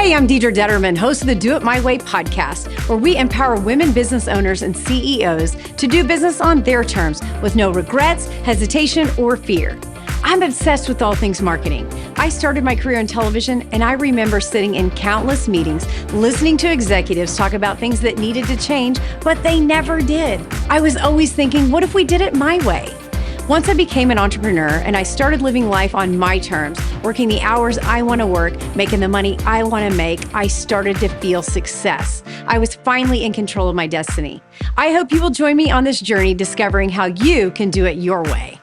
Hey, I'm Deidre Detterman, host of the Do It My Way podcast, where we empower women business owners and CEOs to do business on their terms with no regrets, hesitation, or fear. I'm obsessed with all things marketing. I started my career in television, and I remember sitting in countless meetings, listening to executives talk about things that needed to change, but they never did. I was always thinking, what if we did it my way? Once I became an entrepreneur and I started living life on my terms, working the hours I want to work, making the money I want to make, I started to feel success. I was finally in control of my destiny. I hope you will join me on this journey discovering how you can do it your way.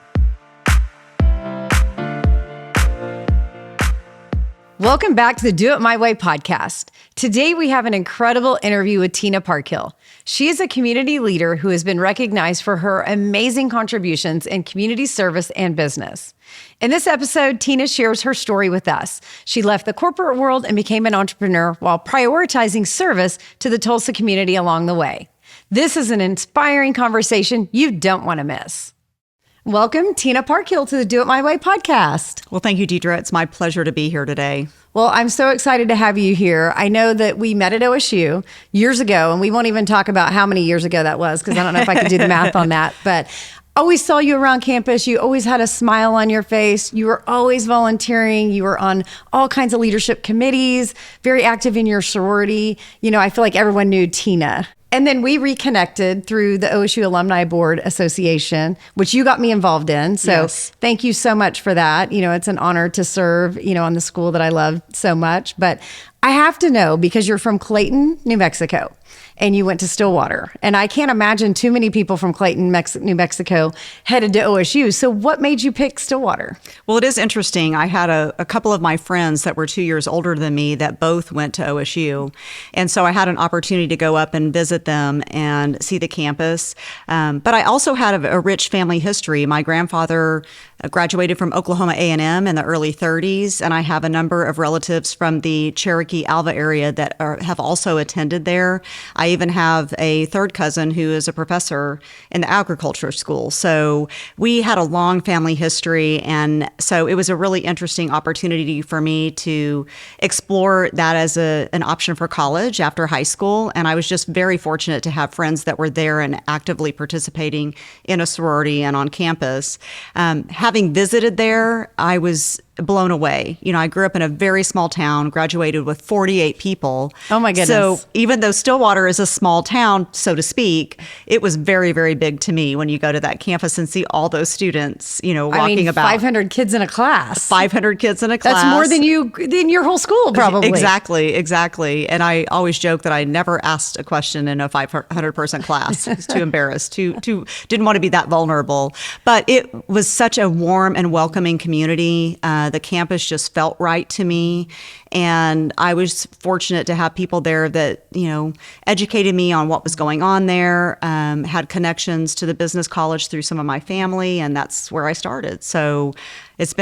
Welcome back to the Do It My Way podcast. Today, we have an incredible interview with Tina Parkhill. She is a community leader who has been recognized for her amazing contributions in community service and business. In this episode, Tina shares her story with us. She left the corporate world and became an entrepreneur while prioritizing service to the Tulsa community along the way. This is an inspiring conversation you don't want to miss. Welcome, Tina Parkhill, to the Do It My Way podcast. Well, thank you, Deidre. It's my pleasure to be here today. Well, I'm so excited to have you here. I know that we met at OSU years ago, and we won't even talk about how many years ago that was, because I don't know if I could do the math on that. But always saw you around campus. You always had a smile on your face. You were always volunteering. You were on all kinds of leadership committees, very active in your sorority. You know, I feel like everyone knew Tina. And then we reconnected through the OSU Alumni Board Association, which you got me involved in. So yes. Thank you so much for that. You know, it's an honor to serve, on the school that I love so much. But I have to know, because you're from Clayton, New Mexico, and you went to Stillwater. And I can't imagine too many people from Clayton, New Mexico headed to OSU. So what made you pick Stillwater? Well, it is interesting. I had a couple of my friends that were 2 years older than me that both went to OSU. And so I had an opportunity to go up and visit them and see the campus. But I also had a rich family history. My grandfather graduated from Oklahoma A&M in the early 30s. And I have a number of relatives from the Cherokee Alva area that have also attended there. I even have a third cousin who is a professor in the agriculture school. So we had a long family history. And so it was a really interesting opportunity for me to explore that as an option for college after high school. And I was just very fortunate to have friends that were there and actively participating in a sorority and on campus. Having visited there, I was blown away. I grew up in a very small town, graduated with 48 people. Oh my goodness. So even though Stillwater is a small town, so to speak, it was very, very big to me when you go to that campus and see all those students, walking about. 500 kids in a class. 500 kids in a class. That's more than your whole school, probably. Exactly. And I always joke that I never asked a question in a 500-person class. I was too embarrassed, didn't want to be that vulnerable. But it was such a warm and welcoming community. The campus just felt right to me. And I was fortunate to have people there that, educated me on what was going on there, had connections to the business college through some of my family, and that's where I started. So it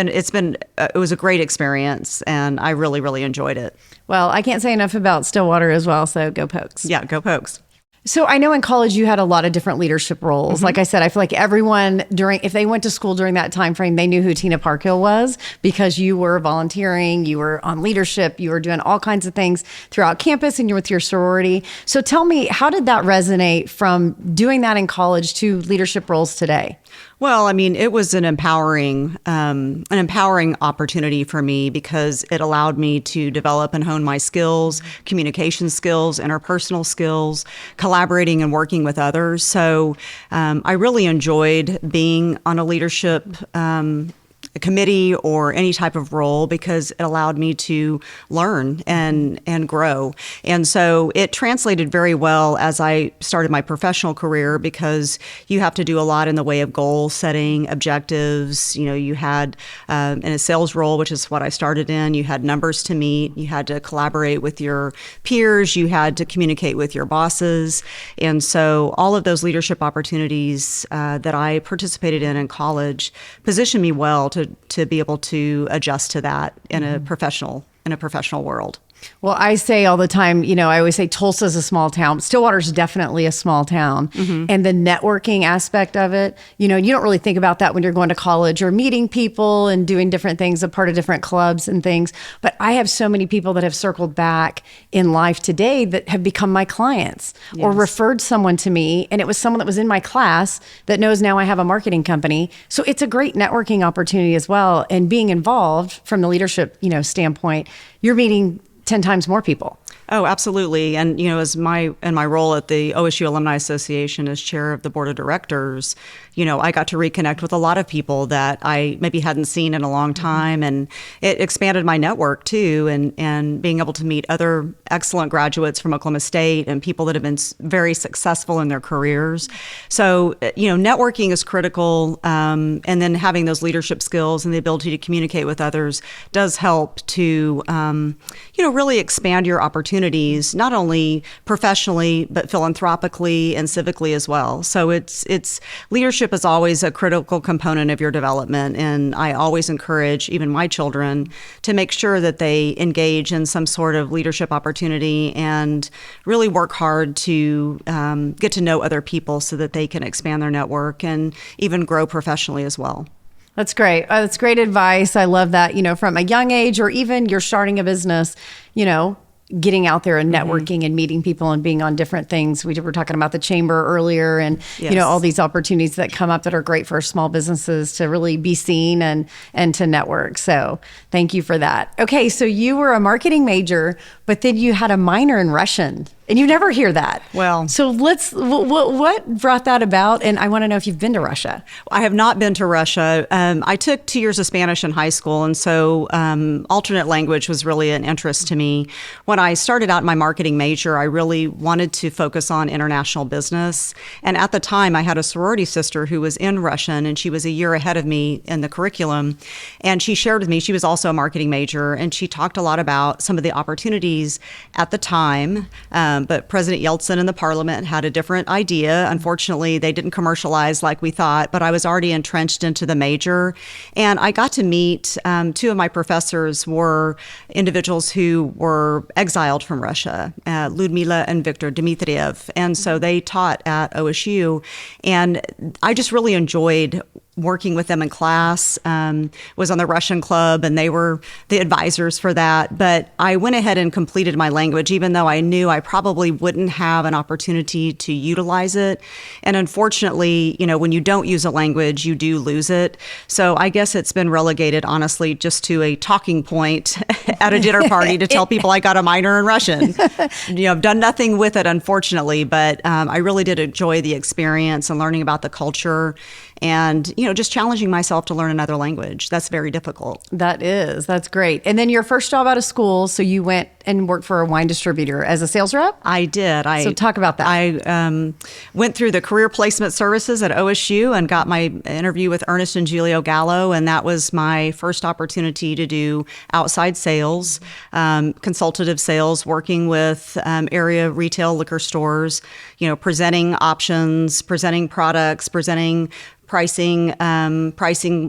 was a great experience, and I really, really enjoyed it. Well, I can't say enough about Stillwater as well, so go Pokes. Yeah, go Pokes. So I know in college you had a lot of different leadership roles. Mm-hmm. Like I said, I feel like everyone if they went to school during that time frame, they knew who Tina Parkhill was, because you were volunteering, you were on leadership, you were doing all kinds of things throughout campus, and you're with your sorority. So tell me, how did that resonate from doing that in college to leadership roles today? Well, I mean, it was an empowering opportunity for me, because it allowed me to develop and hone my skills, communication skills, interpersonal skills, collaborating and working with others. So I really enjoyed being on a leadership a committee or any type of role, because it allowed me to learn and grow. And so it translated very well as I started my professional career, because you have to do a lot in the way of goal setting, objectives. You had in a sales role, which is what I started in, you had numbers to meet, you had to collaborate with your peers, you had to communicate with your bosses. And so all of those leadership opportunities that I participated in college positioned me well to be able to adjust to that in a professional in a professional world. Well, I say all the time, I always say Tulsa's a small town. Stillwater's definitely a small town. And the networking aspect of it, you don't really think about that when you're going to college or meeting people and doing different things, a part of different clubs and things. But I have so many people that have circled back in life today that have become my clients or referred someone to me. And it was someone that was in my class that knows now I have a marketing company. So it's a great networking opportunity as well. And being involved from the leadership, standpoint, you're meeting 10 times more people. Oh, absolutely. And, as in my role at the OSU Alumni Association as chair of the board of directors, I got to reconnect with a lot of people that I maybe hadn't seen in a long time. And it expanded my network too. And being able to meet other excellent graduates from Oklahoma State and people that have been very successful in their careers. So, networking is critical. And then having those leadership skills and the ability to communicate with others does help to, really expand your opportunities, not only professionally, but philanthropically and civically as well. So it's leadership is always a critical component of your development. And I always encourage even my children to make sure that they engage in some sort of leadership opportunity and really work hard to get to know other people so that they can expand their network and even grow professionally as well. That's great. That's great advice. I love that, from a young age or even you're starting a business, getting out there and networking and meeting people and being on different things. We were talking about the chamber earlier and, all these opportunities that come up that are great for small businesses to really be seen and to network. So thank you for that. Okay. So you were a marketing major, but then you had a minor in Russian. And you never hear that. Well, so what brought that about? And I want to know if you've been to Russia. I have not been to Russia. I took 2 years of Spanish in high school. And so alternate language was really an interest to me. When I started out in my marketing major, I really wanted to focus on international business. And at the time, I had a sorority sister who was in Russian, and she was a year ahead of me in the curriculum. And she shared with me, she was also a marketing major, and she talked a lot about some of the opportunities at the time. But President Yeltsin and the parliament had a different idea. Unfortunately, they didn't commercialize like we thought, but I was already entrenched into the major. And I got to meet 2 of my professors were individuals who were exiled from Russia, Ludmila and Viktor Dmitriev. And so they taught at OSU. And I just really enjoyed working with them in class, was on the Russian club, and they were the advisors for that. But I went ahead and completed my language, even though I knew I probably wouldn't have an opportunity to utilize it. And unfortunately, when you don't use a language, you do lose it. So I guess it's been relegated, honestly, just to a talking point at a dinner party to tell people I got a minor in Russian. I've done nothing with it, unfortunately, but I really did enjoy the experience and learning about the culture and, just challenging myself to learn another language. That's very difficult. That's great. And then your first job out of school, so you went and worked for a wine distributor as a sales rep? I did. So talk about that. I went through the career placement services at OSU and got my interview with Ernest and Julio Gallo, and that was my first opportunity to do outside sales, consultative sales, working with area retail liquor stores, presenting options, presenting products, presenting pricing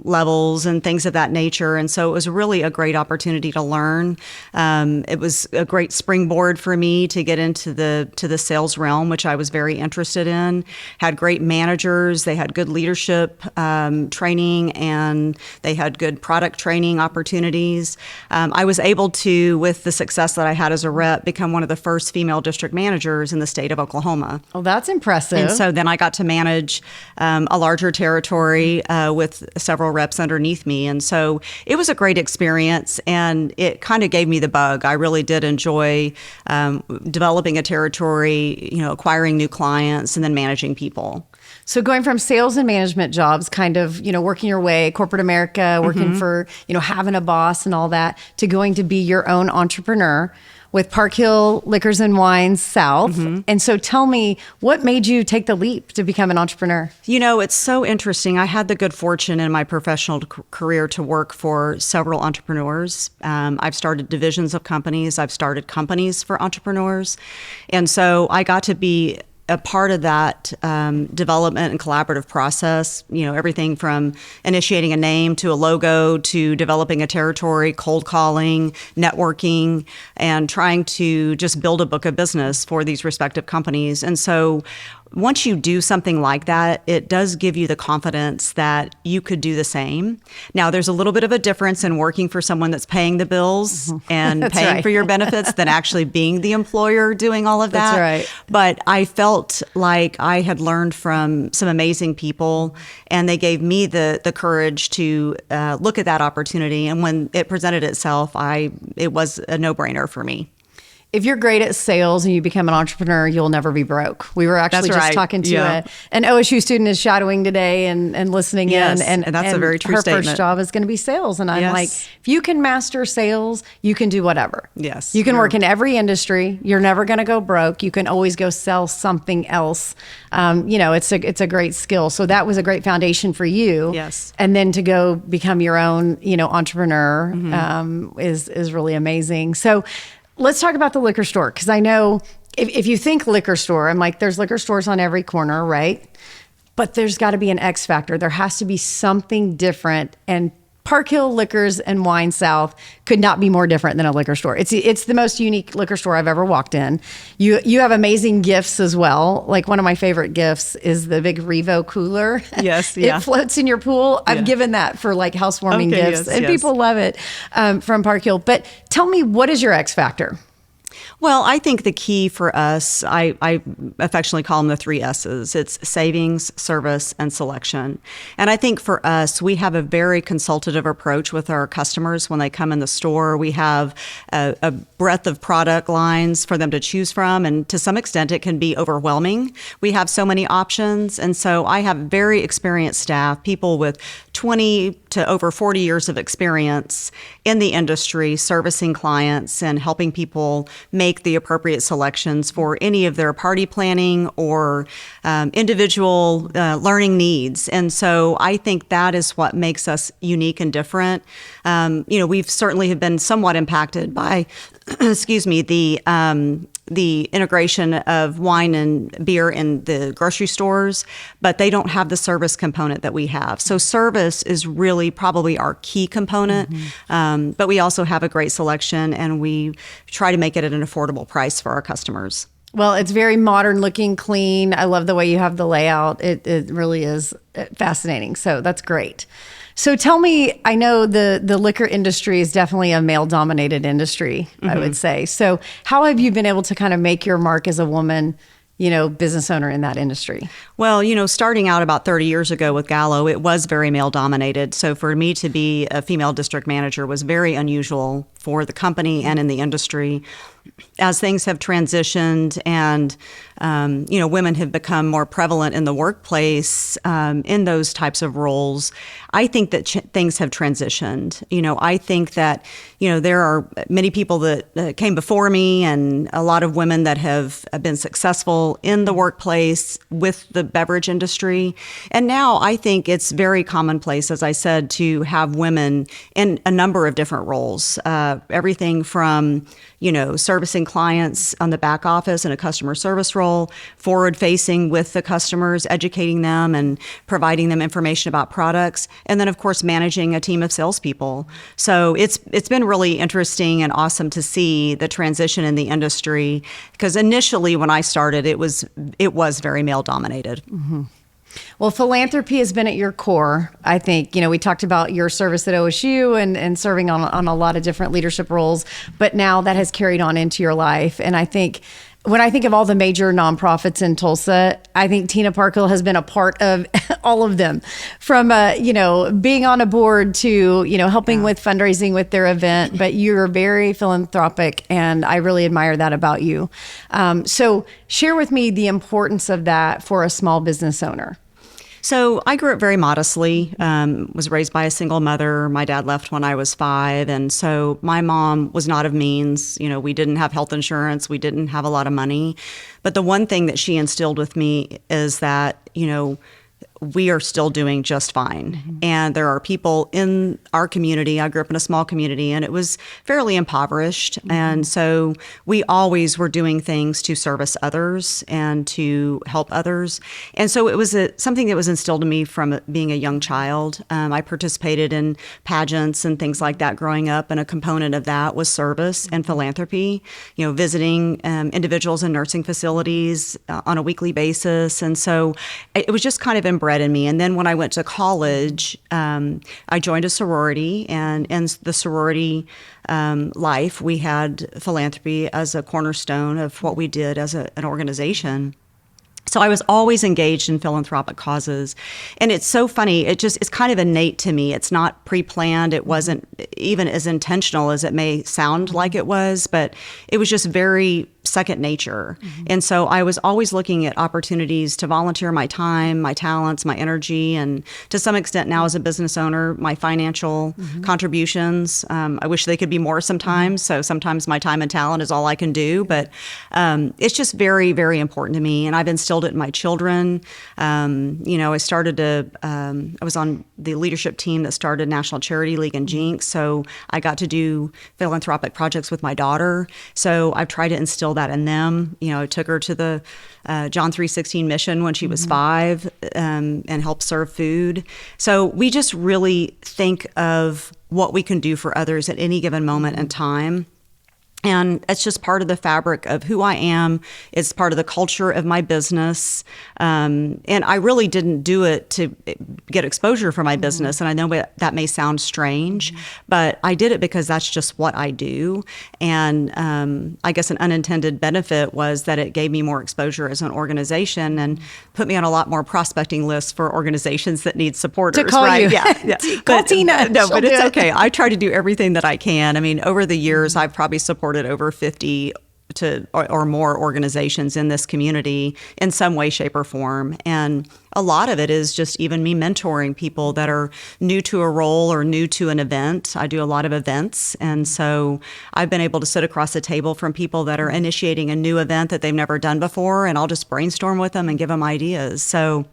levels and things of that nature. And so it was really a great opportunity to learn. It was a great springboard for me to get into the sales realm, which I was very interested in. Had great managers. They had good leadership training, and they had good product training opportunities. I was able to, with the success that I had as a rep, become one of the first female district managers in the state of Oklahoma. Oh, that's impressive. And so then I got to manage a larger territory with several reps underneath me. And so it was a great experience, and it kind of gave me the bug. I really did enjoy developing a territory, acquiring new clients, and then managing people. So going from sales and management jobs, kind of, working your way, corporate America, working for, having a boss and all that, to going to be your own entrepreneur with Parkhill Liquors and Wines South. And so tell me, what made you take the leap to become an entrepreneur? It's so interesting. I had the good fortune in my professional career to work for several entrepreneurs. I've started divisions of companies. I've started companies for entrepreneurs. And so I got to be a part of that development and collaborative process, everything from initiating a name to a logo to developing a territory, cold calling, networking, and trying to just build a book of business for these respective companies. And so once you do something like that, it does give you the confidence that you could do the same. Now, there's a little bit of a difference in working for someone that's paying the bills and paying for your benefits than actually being the employer doing all of that. That's right. But I felt like I had learned from some amazing people, and they gave me the courage to look at that opportunity. And when it presented itself, it was a no-brainer for me. If you're great at sales and you become an entrepreneur, you'll never be broke. We were actually just talking to an OSU student is shadowing today and listening in. And that's a very true statement. Her first job is going to be sales. And I'm like, if you can master sales, you can do whatever. Yes. You can work in every industry. You're never going to go broke. You can always go sell something else. It's a great skill. So that was a great foundation for you. Yes. And then to go become your own, entrepreneur is really amazing. So let's talk about the liquor store, because I know if you think liquor store, I'm like, there's liquor stores on every corner, right? But there's got to be an X factor. There has to be something different. And Parkhill Liquors and Wine South could not be more different than a liquor store. It's the most unique liquor store I've ever walked in. You have amazing gifts as well. Like one of my favorite gifts is the big Revo cooler. Yes, yeah. It floats in your pool. I've given that for like housewarming gifts, and people love it from Parkhill. But tell me, what is your X factor? Well, I think the key for us, I affectionately call them the 3 S's. It's savings, service, and selection. And I think for us, we have a very consultative approach with our customers when they come in the store. We have a breadth of product lines for them to choose from, and to some extent, it can be overwhelming. We have so many options, and so I have very experienced staff, people with 20 to over 40 years of experience in the industry, servicing clients and helping people make the appropriate selections for any of their party planning or individual learning needs. And so I think that is what makes us unique and different. We've certainly have been somewhat impacted by, the integration of wine and beer in the grocery stores, but they don't have the service component that we have. So service is really probably our key component, but we also have a great selection, and we try to make it at an affordable price for our customers. Well, it's very modern looking, clean. I love the way you have the layout. It really is fascinating. So that's great. So tell me, I know the liquor industry is definitely a male-dominated industry, I would say. So how have you been able to kind of make your mark as a woman, business owner in that industry? Well, starting out about 30 years ago with Gallo, it was very male-dominated. So for me to be a female district manager was very unusual for the company and in the industry. As things have transitioned and, women have become more prevalent in the workplace in those types of roles, I think that things have transitioned. I think that, there are many people that came before me and a lot of women that have been successful in the workplace with the beverage industry. And now I think it's very commonplace, as I said, to have women in a number of different roles, everything from, servicing clients on the back office in a customer service role, forward-facing with the customers, educating them and providing them information about products, and then, of course, managing a team of salespeople. So it's been really interesting and awesome to see the transition in the industry, because initially when I started, it was very male-dominated. Mm-hmm. Well, philanthropy has been at your core. I think, we talked about your service at OSU and serving on a lot of different leadership roles, but now that has carried on into your life. And I think when I think of all the major nonprofits in Tulsa, I think Tina Parkhill has been a part of all of them, from, being on a board to, helping with fundraising with their event. But you're very philanthropic, and I really admire that about you. So share with me the importance of that for a small business owner. So I grew up very modestly, was raised by a single mother. My dad left when I was 5. And so my mom was not of means. We didn't have health insurance. We didn't have a lot of money. But the one thing that she instilled with me is that, we are still doing just fine. And there are people in our community. I grew up in a small community, and it was fairly impoverished. And so we always were doing things to service others and to help others. And so it was something that was instilled in me from being a young child. I participated in pageants and things like that growing up, and a component of that was service and philanthropy, visiting individuals in nursing facilities on a weekly basis. And so it was just kind of inbred in me. And then when I went to college, I joined a sorority, and in the sorority life, we had philanthropy as a cornerstone of what we did as an organization. So I was always engaged in philanthropic causes. And it's so funny. It's kind of innate to me. It's not pre-planned. It wasn't even as intentional as it may sound like it was, but it was just very second nature. And so I was always looking at opportunities to volunteer my time, my talents, my energy, and to some extent now as a business owner, my financial contributions. I wish they could be more sometimes. So sometimes my time and talent is all I can do, but it's just very, very important to me. And I've instilled it in my children. I was on the leadership team that started National Charity League in Jinx. So I got to do philanthropic projects with my daughter. So I've tried to instill that in them. I took her to the John 3:16 mission when she was 5 and helped serve food. So we just really think of what we can do for others at any given moment in time. And it's just part of the fabric of who I am. It's part of the culture of my business. And I really didn't do it to get exposure for my business. And I know that may sound strange, but I did it because that's just what I do. And I guess an unintended benefit was that it gave me more exposure as an organization and put me on a lot more prospecting lists for organizations that need supporters. To call right? you. Yeah. Call Tina. No, She'll but it's do it. okay. I try to do everything that I can. I mean, over the years, I've probably supported over 50 or more organizations in this community in some way, shape, or form. And a lot of it is just even me mentoring people that are new to a role or new to an event. I do a lot of events. And so I've been able to sit across the table from people that are initiating a new event that they've never done before, and I'll just brainstorm with them and give them ideas. So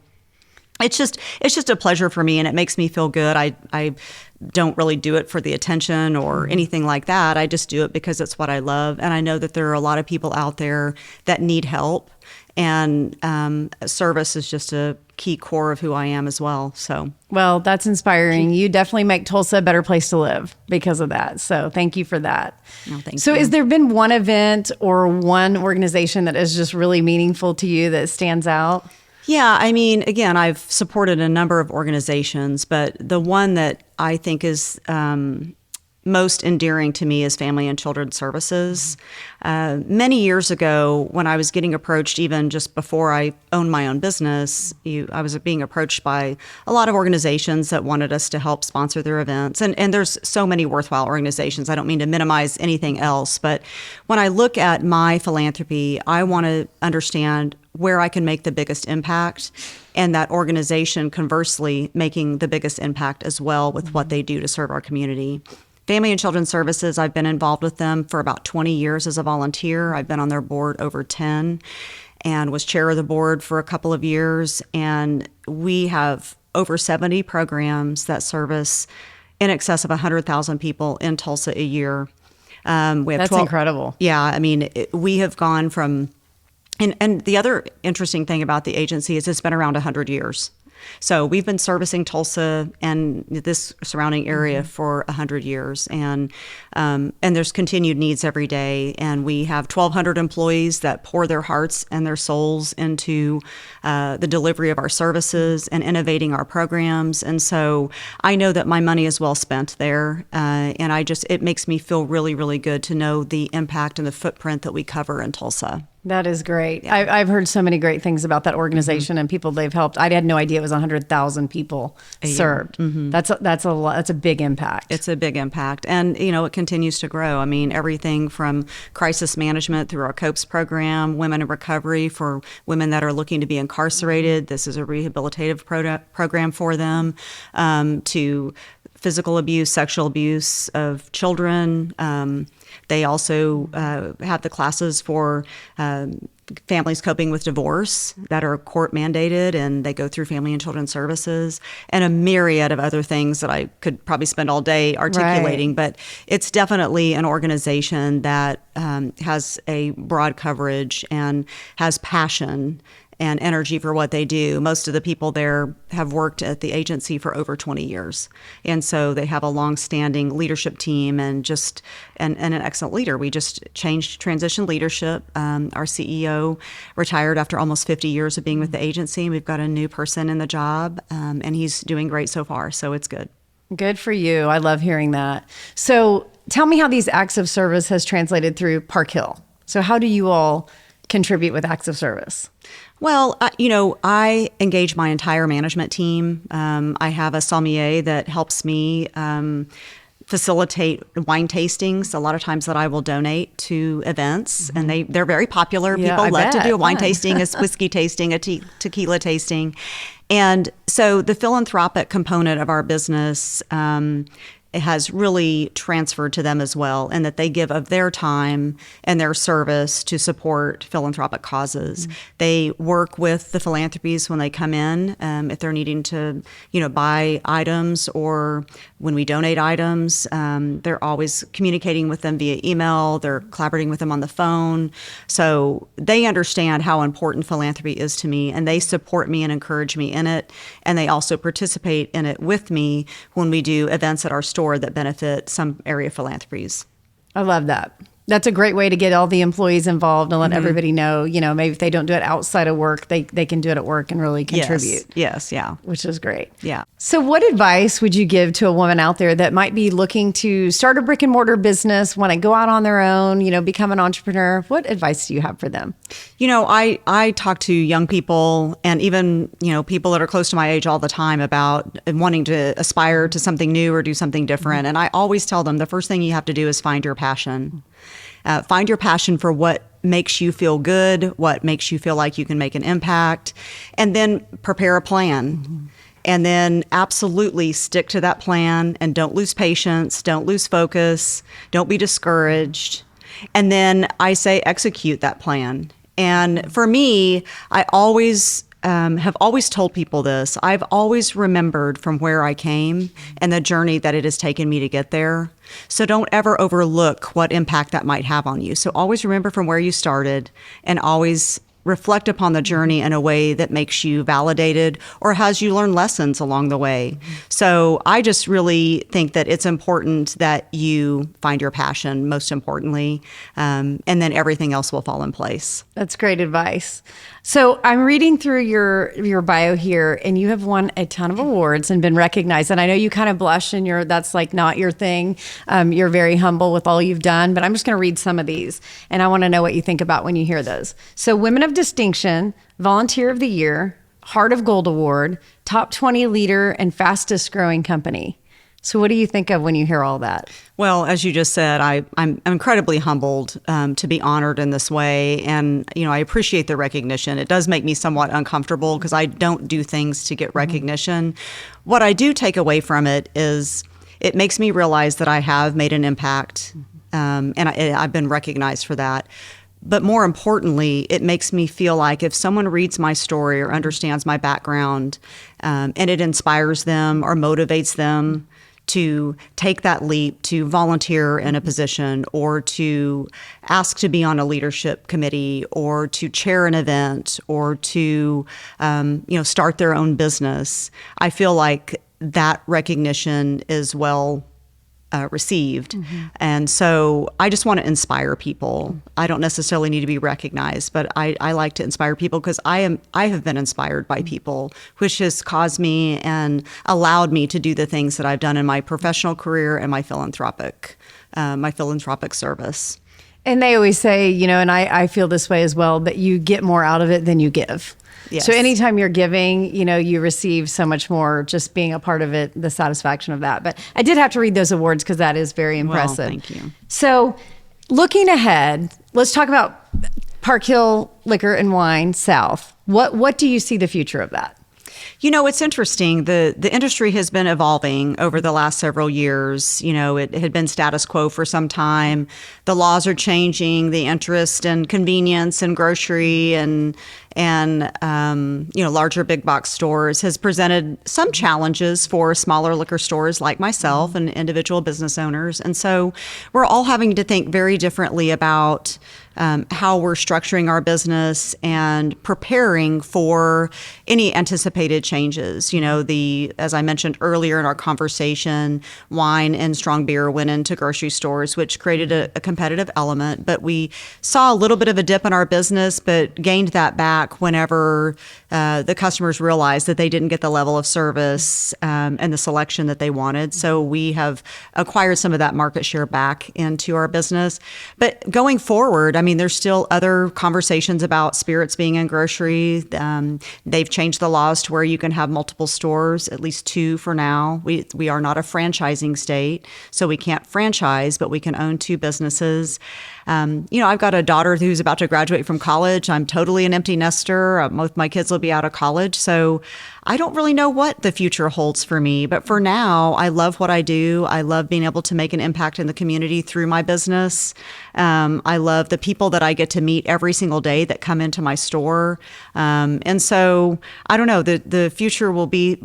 it's just a pleasure for me, and it makes me feel good. I don't really do it for the attention or anything like that. I just do it because it's what I love. And I know that there are a lot of people out there that need help. And service is just a key core of who I am as well. So, well, that's inspiring. You definitely make Tulsa a better place to live because of that. So thank you for that. No, thank so you. has there been one event or one organization that is just really meaningful to you that stands out? Yeah, I mean, again, I've supported a number of organizations, but the one that I think is most endearing to me is Family and Children's Services. Many years ago, when I was getting approached, even just before I owned my own business, I was being approached by a lot of organizations that wanted us to help sponsor their events. And there's so many worthwhile organizations. I don't mean to minimize anything else, but when I look at my philanthropy, I want to understand where I can make the biggest impact, and that organization, conversely, making the biggest impact as well with what they do to serve our community. Family and Children's Services, I've been involved with them for about 20 years as a volunteer. I've been on their board over 10 and was chair of the board for a couple of years. And we have over 70 programs that service in excess of 100,000 people in Tulsa a year. We have That's 12 incredible. Yeah, I mean, we have gone from... And the other interesting thing about the agency is it's been around 100 years. So we've been servicing Tulsa and this surrounding area for 100 years, and there's continued needs every day. And we have 1,200 employees that pour their hearts and their souls into the delivery of our services and innovating our programs. And so I know that my money is well spent there, and it makes me feel really, really good to know the impact and the footprint that we cover in Tulsa. That is great. Yeah. I've heard so many great things about that organization and people they've helped. I had no idea it was 100,000 people served. That's a lot. That's a big impact. It's a big impact. And, it continues to grow. I mean, everything from crisis management through our COPES program, women in recovery for women that are looking to be incarcerated. This is a rehabilitative program for them, to physical abuse, sexual abuse of children. They also have the classes for families coping with divorce that are court mandated, and they go through Family and Children's Services, and a myriad of other things that I could probably spend all day articulating. Right. But it's definitely an organization that has a broad coverage and has passion and energy for what they do. Most of the people there have worked at the agency for over 20 years. And so they have a long-standing leadership team and an excellent leader. We just transitioned leadership. Our CEO retired after almost 50 years of being with the agency. We've got a new person in the job, and he's doing great so far. So it's good. Good for you. I love hearing that. So tell me how these acts of service has translated through Parkhill. So how do you all contribute with acts of service? Well, I engage my entire management team. I have a sommelier that helps me facilitate wine tastings. A lot of times that I will donate to events, and they're very popular. Yeah, People I love to bet. do a wine Fun. tasting, a whiskey tasting, a tequila tasting. And so the philanthropic component of our business it has really transferred to them as well, and that they give of their time and their service to support philanthropic causes. They work with the philanthropies when they come in, if they're needing to, buy items, or when we donate items. They're always communicating with them via email. They're collaborating with them on the phone. So they understand how important philanthropy is to me, and they support me and encourage me in it. And they also participate in it with me when we do events at our store that benefit some area philanthropies. I love that. That's a great way to get all the employees involved and let everybody know, maybe if they don't do it outside of work, they can do it at work and really contribute. Yes, yeah. Which is great. Yeah. So what advice would you give to a woman out there that might be looking to start a brick and mortar business, want to go out on their own, become an entrepreneur? What advice do you have for them? I talk to young people and even, people that are close to my age all the time about wanting to aspire to something new or do something different. And I always tell them the first thing you have to do is find your passion. Find your passion for what makes you feel good, what makes you feel like you can make an impact, and then prepare a plan. And then absolutely stick to that plan, and don't lose patience, don't lose focus, don't be discouraged. And then I say execute that plan. And for me, I always have always told people this. I've always remembered from where I came and the journey that it has taken me to get there. So don't ever overlook what impact that might have on you. So always remember from where you started, and always reflect upon the journey in a way that makes you validated or has you learn lessons along the way. So I just really think that it's important that you find your passion, most importantly, and then everything else will fall in place. That's great advice. So I'm reading through your bio here, and you have won a ton of awards and been recognized. And I know you kind of blush, and that's like not your thing. You're very humble with all you've done, but I'm just going to read some of these, and I want to know what you think about when you hear those. So Women of Distinction, Volunteer of the Year, Heart of Gold Award, Top 20 Leader, and Fastest Growing Company. So what do you think of when you hear all that? Well, as you just said, I'm incredibly humbled to be honored in this way. And, I appreciate the recognition. It does make me somewhat uncomfortable because I don't do things to get recognition. What I do take away from it is it makes me realize that I have made an impact, and I've been recognized for that. But more importantly, it makes me feel like if someone reads my story or understands my background, and it inspires them or motivates them to take that leap to volunteer in a position, or to ask to be on a leadership committee, or to chair an event, or to start their own business, I feel like that recognition is well received. And so I just want to inspire people. I don't necessarily need to be recognized, but I like to inspire people because I have been inspired by people, which has caused me and allowed me to do the things that I've done in my professional career and my philanthropic service. And they always say, and I feel this way as well, that you get more out of it than you give. Yes. So anytime you're giving, you receive so much more just being a part of it, the satisfaction of that. But I did have to read those awards because that is very impressive. Well, thank you. So looking ahead, let's talk about Parkhill Liquor and Wine South. What do you see the future of that? It's interesting. The industry has been evolving over the last several years. It had been status quo for some time. The laws are changing. The interest in convenience and grocery and larger big box stores has presented some challenges for smaller liquor stores like myself and individual business owners. And so we're all having to think very differently about how we're structuring our business and preparing for any anticipated changes. As I mentioned earlier in our conversation, wine and strong beer went into grocery stores, which created a competitive element. But we saw a little bit of a dip in our business, but gained that back whenever the customers realized that they didn't get the level of service and the selection that they wanted. So we have acquired some of that market share back into our business. But going forward, there's still other conversations about spirits being in grocery. They've changed the laws to where you can have multiple stores, at least 2 for now. We are not a franchising state, so we can't franchise, but we can own 2 businesses. I've got a daughter who's about to graduate from college. I'm totally an empty nester. Both my kids will be out of college. So I don't really know what the future holds for me. But for now, I love what I do. I love being able to make an impact in the community through my business. I love the people that I get to meet every single day that come into my store. And so I don't know, the future will be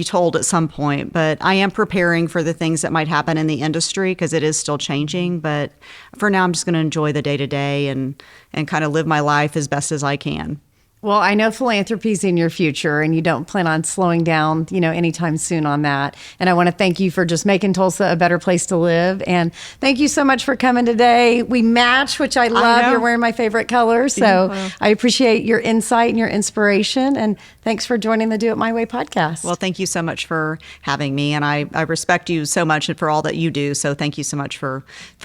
told at some point, but I am preparing for the things that might happen in the industry because it is still changing. But for now, I'm just going to enjoy the day to day and kind of live my life as best as I can. Well, I know philanthropy's in your future and you don't plan on slowing down, anytime soon on that. And I want to thank you for just making Tulsa a better place to live. And thank you so much for coming today. We match, which I love. You're wearing my favorite color. So I appreciate your insight and your inspiration. And thanks for joining the Do It My Way podcast. Well, thank you so much for having me. And I respect you so much and for all that you do. So thank you so much for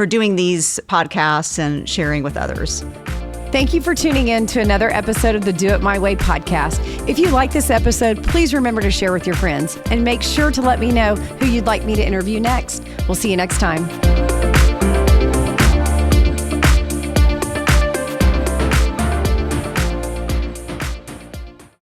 doing these podcasts and sharing with others. Thank you for tuning in to another episode of the Do It My Way podcast. If you like this episode, please remember to share with your friends and make sure to let me know who you'd like me to interview next. We'll see you next time.